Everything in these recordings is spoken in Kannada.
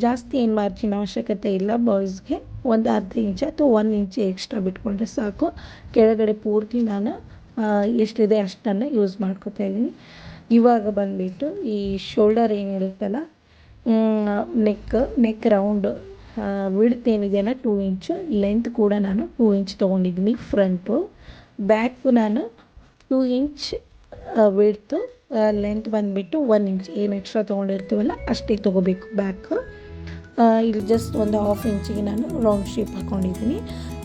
ಜಾಸ್ತಿ ಏನು ಮಾರ್ಜಿನ್ ಅವಶ್ಯಕತೆ ಇಲ್ಲ ಬಾಯ್ಸ್ಗೆ. ಒಂದು ಅರ್ಧ ಇಂಚ್ ಅಥವಾ 1 ಇಂಚ್ ಎಕ್ಸ್ಟ್ರಾ ಬಿಟ್ಕೊಂಡ್ರೆ ಸಾಕು. ಕೆಳಗಡೆ ಪೂರ್ತಿ ನಾನು ಎಷ್ಟಿದೆ ಅಷ್ಟನ್ನು ಯೂಸ್ ಮಾಡ್ಕೊತಾ ಇದ್ದೀನಿ. ಇವಾಗ ಬಂದುಬಿಟ್ಟು ಈ ಶೋಲ್ಡರ್ ಏನಿರುತ್ತಲ್ಲ, ನೆಕ್ ರೌಂಡು ವಿಡ್ತ್ ಏನಿದೆಯಲ್ಲ 2 ಇಂಚು, ಲೆಂತ್ ಕೂಡ ನಾನು 2 ಇಂಚ್ ತೊಗೊಂಡಿದ್ದೀನಿ ಫ್ರಂಟು. ಬ್ಯಾಕು ನಾನು 2 ಇಂಚ್ ವಿಡ್ತು, ಲೆಂತ್ ಬಂದುಬಿಟ್ಟು 1 ಇಂಚ್. ಏನು ಎಕ್ಸ್ಟ್ರಾ ತೊಗೊಂಡಿರ್ತೀವಲ್ಲ ಅಷ್ಟೇ ತೊಗೋಬೇಕು ಬ್ಯಾಕು. ಇಲ್ಲಿ ಜಸ್ಟ್ ಒಂದು ಹಾಫ್ ಇಂಚಿಗೆ ನಾನು ರೌಂಡ್ ಶೇಪ್ ಹಾಕ್ಕೊಂಡಿದ್ದೀನಿ.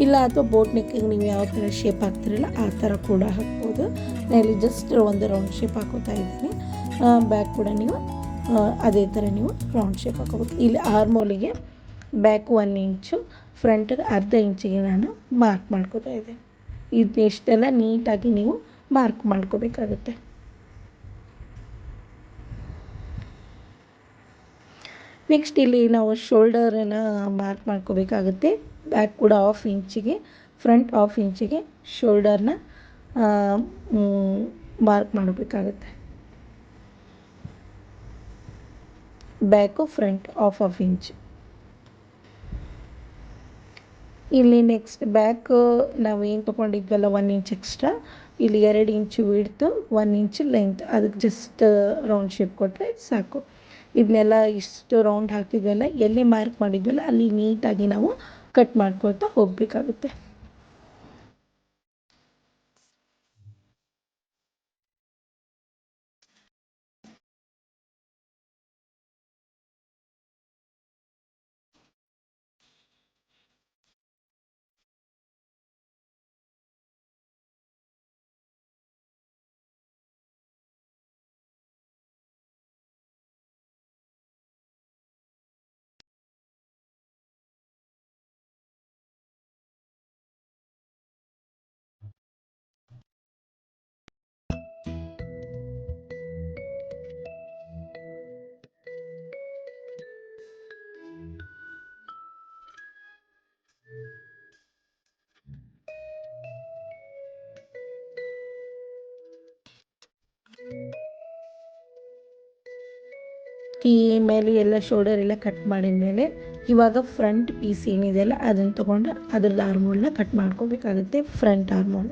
ಇಲ್ಲ ಅಥವಾ ಬೋಟ್ ನೆಕ್ಕಿಗೆ ನೀವು ಯಾವ ಥರ ಶೇಪ್ ಹಾಕ್ತಿರಲ್ಲ ಆ ಥರ ಕೂಡ ಹಾಕ್ಬೋದು. ನಾನು ಇಲ್ಲಿ ಜಸ್ಟ್ ಒಂದು ರೌಂಡ್ ಶೇಪ್ ಹಾಕೋತಾ ಇದ್ದೀನಿ. ಬ್ಯಾಕ್ ಕೂಡ ನೀವು ಅದೇ ಥರ ನೀವು ರೌಂಡ್ ಶೇಪ್ ಹಾಕೋಬೇಕು. ಇಲ್ಲಿ ಆರ್ಮೋಲಿಗೆ ಬ್ಯಾಕ್ 1 ಇಂಚು, ಫ್ರಂಟಿಗೆ ಅರ್ಧ ಇಂಚಿಗೆ ನಾನು ಮಾರ್ಕ್ ಮಾಡ್ಕೋತಾ ಇದ್ದೀನಿ. ಇದೆಷ್ಟೆಲ್ಲ ನೀಟಾಗಿ ನೀವು ಮಾರ್ಕ್ ಮಾಡ್ಕೋಬೇಕಾಗುತ್ತೆ. ನೆಕ್ಸ್ಟ್ ಇಲ್ಲಿ ನಾವು ಶೋಲ್ಡರನ್ನು ಮಾರ್ಕ್ ಮಾಡ್ಕೋಬೇಕಾಗುತ್ತೆ. ಬ್ಯಾಕ್ ಕೂಡ ಹಾಫ್ ಇಂಚಿಗೆ, ಫ್ರಂಟ್ ಹಾಫ್ ಇಂಚಿಗೆ ಶೋಲ್ಡರ್ನ ಮಾರ್ಕ್ ಮಾಡಬೇಕಾಗುತ್ತೆ. Back front half inch. ಇಲ್ಲಿ ನೆಕ್ಸ್ಟ್ ಬ್ಯಾಕು ನಾವು ಏನು ತೊಗೊಂಡಿದ್ವಲ್ಲ 1 ಇಂಚ್ ಎಕ್ಸ್ಟ್ರಾ, ಇಲ್ಲಿ 2 ಇಂಚು ವಿಡ್ತು, 1 ಇಂಚ್ ಲೆಂತ್, ಅದಕ್ಕೆ ಜಸ್ಟ್ ರೌಂಡ್ ಶೇಪ್ ಕೊಟ್ಟರೆ ಸಾಕು. ಇದನ್ನೆಲ್ಲ ಇಷ್ಟು ರೌಂಡ್ ಹಾಕಿದ್ವಲ್ಲ, ಎಲ್ಲಿ ಮಾರ್ಕ್ ಮಾಡಿದ್ವಲ್ಲ ಅಲ್ಲಿ ನೀಟಾಗಿ ನಾವು ಕಟ್ ಮಾಡ್ಕೊಳ್ತಾ ಹೋಗಬೇಕಾಗುತ್ತೆ. ಈ ಮೇಲೆ ಎಲ್ಲ ಶೋಲ್ಡರ್ ಎಲ್ಲ ಕಟ್ ಮಾಡಿದ ಮೇಲೆ ಇವಾಗ ಫ್ರಂಟ್ ಪೀಸ್ ಏನಿದೆಯಲ್ಲ ಅದನ್ನು ತೊಗೊಂಡು ಅದ್ರದ್ದು ಆರ್ಮೋಲ್ನ ಕಟ್ ಮಾಡ್ಕೋಬೇಕಾಗುತ್ತೆ. ಫ್ರಂಟ್ ಆರ್ಮೋಲ್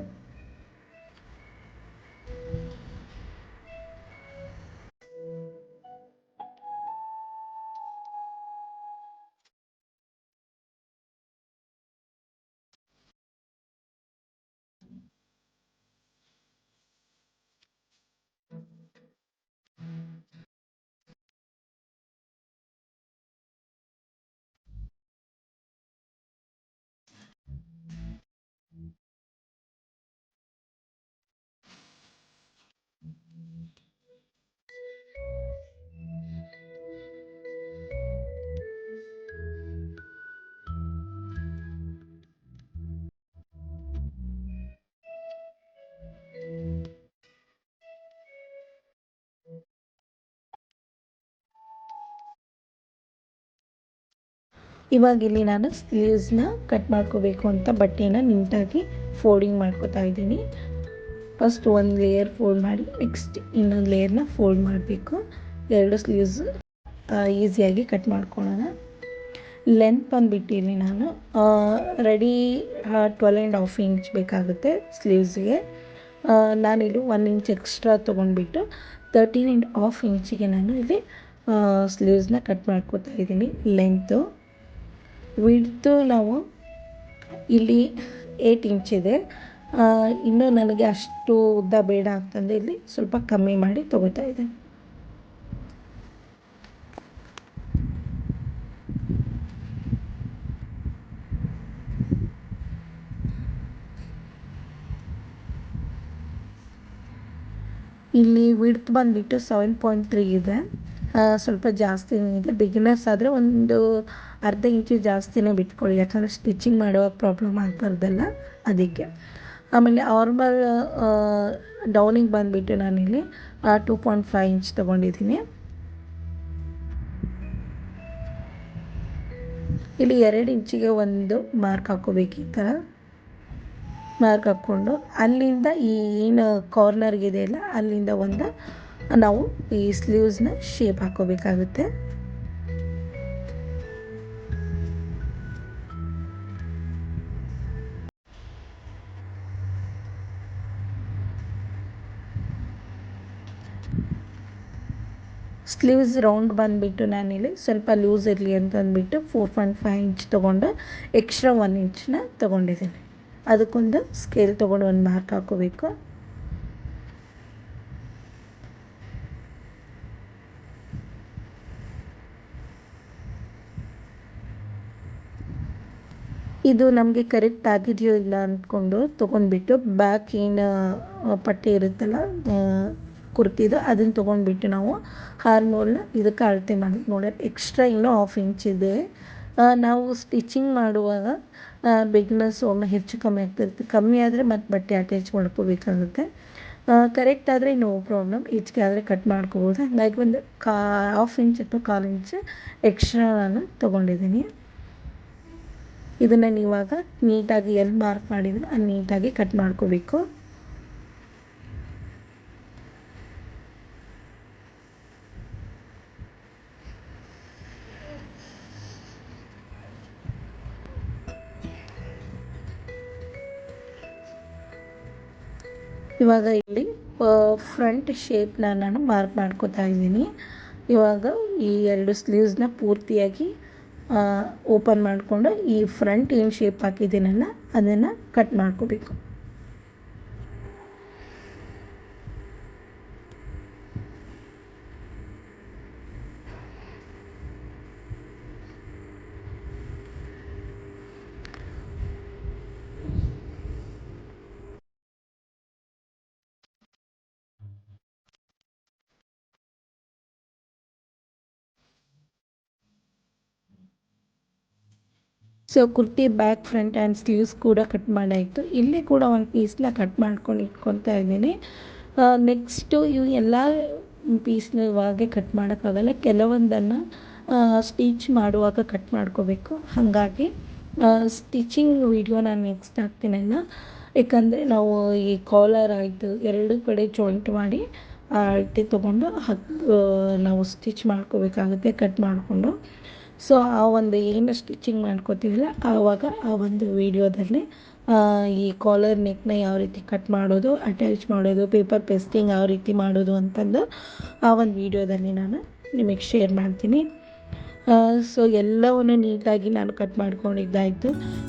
ಇವಾಗ ಇಲ್ಲಿ ನಾನು ಸ್ಲೀವ್ಸ್ನ ಕಟ್ ಮಾಡ್ಕೋಬೇಕು ಅಂತ ಬಟ್ಟೆನ ನೀಟಾಗಿ ಫೋಲ್ಡಿಂಗ್ ಮಾಡ್ಕೋತಾ ಇದ್ದೀನಿ. ಫಸ್ಟ್ ಒಂದು ಲೇಯರ್ ಫೋಲ್ಡ್ ಮಾಡಿ ನೆಕ್ಸ್ಟ್ ಇನ್ನೊಂದು ಲೇಯರ್ನ ಫೋಲ್ಡ್ ಮಾಡಬೇಕು. 2 ಸ್ಲೀವ್ಸ್ ಈಸಿಯಾಗಿ ಕಟ್ ಮಾಡ್ಕೊಳ್ಳೋಣ. ಲೆಂತ್ ಬಂದುಬಿಟ್ಟು ಇಲ್ಲಿ ನಾನು ರೆಡಿ 12.5 ಇಂಚ್ ಬೇಕಾಗುತ್ತೆ ಸ್ಲೀವ್ಸ್ಗೆ. ನಾನಿಲ್ಲಿ 1 ಇಂಚ್ ಎಕ್ಸ್ಟ್ರಾ ತೊಗೊಂಡ್ಬಿಟ್ಟು 13.5 ಇಂಚಿಗೆ ನಾನು ಇಲ್ಲಿ ಸ್ಲೀವ್ಸ್ನ ಕಟ್ ಮಾಡ್ಕೋತಾ ಇದ್ದೀನಿ. ಲೆಂತು ವಿಡ್ತು ನಾವು ಇಲ್ಲಿ 8 ಇಂಚ್ ಇದೆ. ಇನ್ನೂ ನನಗೆ ಅಷ್ಟು ಉದ್ದ ಬೇಡ ಅಂತಂದರೆ ಇಲ್ಲಿ ಸ್ವಲ್ಪ ಕಮ್ಮಿ ಮಾಡಿ ತೊಗೋತಾ ಇದ್ದೀನಿ. ಇಲ್ಲಿ ವಿಡ್ತ್ ಬಂದುಬಿಟ್ಟು 7.3 ಇದೆ. ಸ್ವಲ್ಪ ಜಾಸ್ತಿನೇ ಇದೆ. ಬಿಗಿನರ್ಸ್ ಆದರೆ ಒಂದು ಅರ್ಧ ಇಂಚು ಜಾಸ್ತಿನೇ ಬಿಟ್ಕೊಳ್ಳಿ, ಯಾಕಂದರೆ ಸ್ಟಿಚಿಂಗ್ ಮಾಡುವಾಗ ಪ್ರಾಬ್ಲಮ್ ಆಗಬಾರ್ದಲ್ಲ ಅದಕ್ಕೆ. ಆಮೇಲೆ ಆರ್ಮಲ್ ಡೌನಿಗೆ ಬಂದುಬಿಟ್ಟು ನಾನಿಲ್ಲಿ 2.5 ಇಂಚ್ ತೊಗೊಂಡಿದ್ದೀನಿ. ಇಲ್ಲಿ 2 ಇಂಚಿಗೆ ಒಂದು ಮಾರ್ಕ್ ಹಾಕ್ಕೋಬೇಕು. ಈ ಥರ ಮಾರ್ಕ್ ಹಾಕ್ಕೊಂಡು ಅಲ್ಲಿಂದ ಈ ಏನು ಕಾರ್ನರ್ಗಿದೆಯಲ್ಲ ಅಲ್ಲಿಂದ ಒಂದು ನಾವು ಈ ಸ್ಲೀವ್ಸ್ನ ಶೇಪ್ ಹಾಕ್ಕೋಬೇಕಾಗುತ್ತೆ. ಸ್ಲೀವ್ಸ್ ರೌಂಡ್ ಬಂದುಬಿಟ್ಟು ನಾನಿಲ್ಲಿ ಸ್ವಲ್ಪ ಲೂಸ್ ಇರಲಿ ಅಂತ ಅಂದ್ಬಿಟ್ಟು 4.5 ಇಂಚ್ ತೊಗೊಂಡು ಎಕ್ಸ್ಟ್ರಾ 1 ಇಂಚನ್ನ ತೊಗೊಂಡಿದ್ದೀನಿ. ಅದಕ್ಕೊಂದು ಸ್ಕೇಲ್ ತೊಗೊಂಡು ಒಂದು ಮಾರ್ಕ್ ಹಾಕೋಬೇಕು. ಇದು ನಮಗೆ ಕರೆಕ್ಟ್ ಆಗಿದೆಯೋ ಇಲ್ಲ ಅಂದ್ಕೊಂಡು ತೊಗೊಂಡ್ಬಿಟ್ಟು ಬ್ಯಾಕ್ ಏನು ಪಟ್ಟಿ ಇರುತ್ತಲ್ಲ ಕುರ್ತಿದು ಅದನ್ನು ತೊಗೊಂಡ್ಬಿಟ್ಟು ನಾವು ಆರ್ಮೋಲ್ನ ಇದಕ್ಕೆ ಅಳತೆ ಮಾಡಿ ನೋಡಿ ಎಕ್ಸ್ಟ್ರಾ ಇನ್ನೂ 1/2 ಇಂಚ್ ಇದೆ. ನಾವು ಸ್ಟಿಚಿಂಗ್ ಮಾಡುವಾಗ ಬಿಗ್ನರ್ಸ್ ಒಮ್ಮೆ ಹೆಚ್ಚು ಕಮ್ಮಿ ಆಗ್ತಿರುತ್ತೆ. ಕಮ್ಮಿ ಆದರೆ ಮತ್ತೆ ಬಟ್ಟೆ ಅಟ್ಯಾಚ್ ಮಾಡ್ಕೋಬೇಕಾಗುತ್ತೆ. ಕರೆಕ್ಟ್ ಆದರೆ ನೋ ಪ್ರಾಬ್ಲಮ್, ಹೆಚ್ಚಿಗೆ ಆದರೆ ಕಟ್ ಮಾಡ್ಕೋಬೋದು. ಹಾಗಾಗಿ ಒಂದು 1/2 ಇಂಚ್ ಅಥವಾ 1/4 ಇಂಚ್ ಎಕ್ಸ್ಟ್ರಾ ನಾನು ತೊಗೊಂಡಿದ್ದೀನಿ. ಇದನ್ನು ನೀವಾಗ ನೀಟಾಗಿ ಎಲ್ಲಿ ಮಾರ್ಕ್ ಮಾಡಿದರೆ ಅಲ್ಲಿ ನೀಟಾಗಿ ಕಟ್ ಮಾಡ್ಕೋಬೇಕು. ಇವಾಗ ಇಲ್ಲಿ ಫ್ರಂಟ್ ಶೇಪ್ನ ನಾನು ಮಾರ್ಕ್ ಮಾಡ್ಕೋತಾ ಇದ್ದೀನಿ. ಇವಾಗ ಈ 2 ಸ್ಲೀವ್ಸ್ನ ಪೂರ್ತಿಯಾಗಿ ಓಪನ್ ಮಾಡಿಕೊಂಡು ಈ ಫ್ರಂಟ್ ಏನು ಶೇಪ್ ಹಾಕಿದ್ದೀನಲ್ಲ ಅದನ್ನು ಕಟ್ ಮಾಡ್ಕೋಬೇಕು. So kurti back front and sleeves ಕೂಡ ಕಟ್ ಮಾಡಾಯಿತು. ಇಲ್ಲಿ ಕೂಡ ಒಂದು ಪೀಸ್ನ ಕಟ್ ಮಾಡ್ಕೊಂಡು ಇಟ್ಕೊತಾ ಇದ್ದೀನಿ. ನೆಕ್ಸ್ಟು ಇವು ಎಲ್ಲ ಪೀಸ್ನ ಇವಾಗೆ ಕಟ್ ಮಾಡೋಕ್ಕಾಗಲ್ಲ, ಕೆಲವೊಂದನ್ನು ಸ್ಟಿಚ್ ಮಾಡುವಾಗ ಕಟ್ ಮಾಡ್ಕೋಬೇಕು. ಹಾಗಾಗಿ ಸ್ಟಿಚಿಂಗ್ ವಿಡಿಯೋ ನಾನು ನೆಕ್ಸ್ಟ್ ಹಾಕ್ತೀನಲ್ಲ, ಏಕೆಂದರೆ ನಾವು ಈ ಕಾಲರ್ ಆಯಿತು 2 ಕಡೆ ಜಾಯಿಂಟ್ ಮಾಡಿ ಅಳತೆ ತೊಗೊಂಡು ನಾವು ಸ್ಟಿಚ್ ಮಾಡ್ಕೋಬೇಕಾಗುತ್ತೆ ಕಟ್ ಮಾಡಿಕೊಂಡು. ಸೊ ಆ ಒಂದು ಏನು ಸ್ಟಿಚಿಂಗ್ ಮಾಡ್ಕೋತೀವಲ್ಲ ಆವಾಗ ಆ ಒಂದು ವೀಡಿಯೋದಲ್ಲಿ ಈ ಕಾಲರ್ ನೆಕ್ನ ಯಾವ ರೀತಿ ಕಟ್ ಮಾಡೋದು, ಅಟ್ಯಾಚ್ ಮಾಡೋದು, ಪೇಪರ್ ಪೇಸ್ಟಿಂಗ್ ಯಾವ ರೀತಿ ಮಾಡೋದು ಅಂತಂದು ಆ ಒಂದು ವೀಡಿಯೋದಲ್ಲಿ ನಾನು ನಿಮಗೆ ಶೇರ್ ಮಾಡ್ತೀನಿ. ಸೊ ಎಲ್ಲವನ್ನು ನೀಟಾಗಿ ನಾನು ಕಟ್ ಮಾಡ್ಕೊಂಡಿದ್ದಾಯಿತು.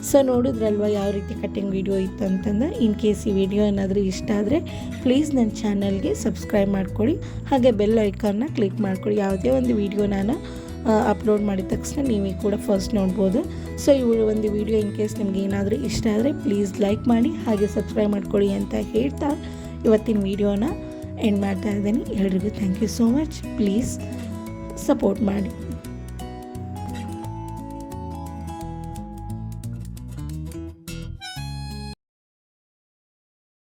ಸೊ ನೋಡಿದ್ರಲ್ವ ಯಾವ ರೀತಿ ಕಟ್ಟಿಂಗ್ ವೀಡಿಯೋ ಇತ್ತು ಅಂತಂದು. ಇನ್ ಕೇಸ್ ಈ ವಿಡಿಯೋ ಏನಾದರೂ ಇಷ್ಟ ಆದರೆ ಪ್ಲೀಸ್ ನನ್ನ ಚಾನಲ್ಗೆ ಸಬ್ಸ್ಕ್ರೈಬ್ ಮಾಡ್ಕೊಳ್ಳಿ, ಹಾಗೆ ಬೆಲ್ ಐಕಾನ್ನ ಕ್ಲಿಕ್ ಮಾಡ್ಕೊಳ್ಳಿ. ಯಾವುದೇ ಒಂದು ವಿಡಿಯೋ ನಾನು ಅಪ್ಲೋಡ್ ಮಾಡಿದ ತಕ್ಷಣ ನೀವೇ ಕೂಡ ಫಸ್ಟ್ ನೋಡ್ಬೋದು. ಸೊ ಈ ಒಂದು ವಿಡಿಯೋ ಇನ್ ಕೇಸ್ ನಿಮ್ಗೆ ಏನಾದರೂ ಇಷ್ಟ ಆದರೆ ಪ್ಲೀಸ್ ಲೈಕ್ ಮಾಡಿ ಹಾಗೆ ಸಬ್ಸ್ಕ್ರೈಬ್ ಮಾಡ್ಕೊಳ್ಳಿ ಅಂತ ಹೇಳ್ತಾ ಇವತ್ತಿನ ವಿಡಿಯೋನ ಎಂಡ್ ಮಾಡ್ತಾ ಇದ್ದೀನಿ. ಎಲ್ರಿಗೂ thank you so much. Please support ಮಾಡಿ.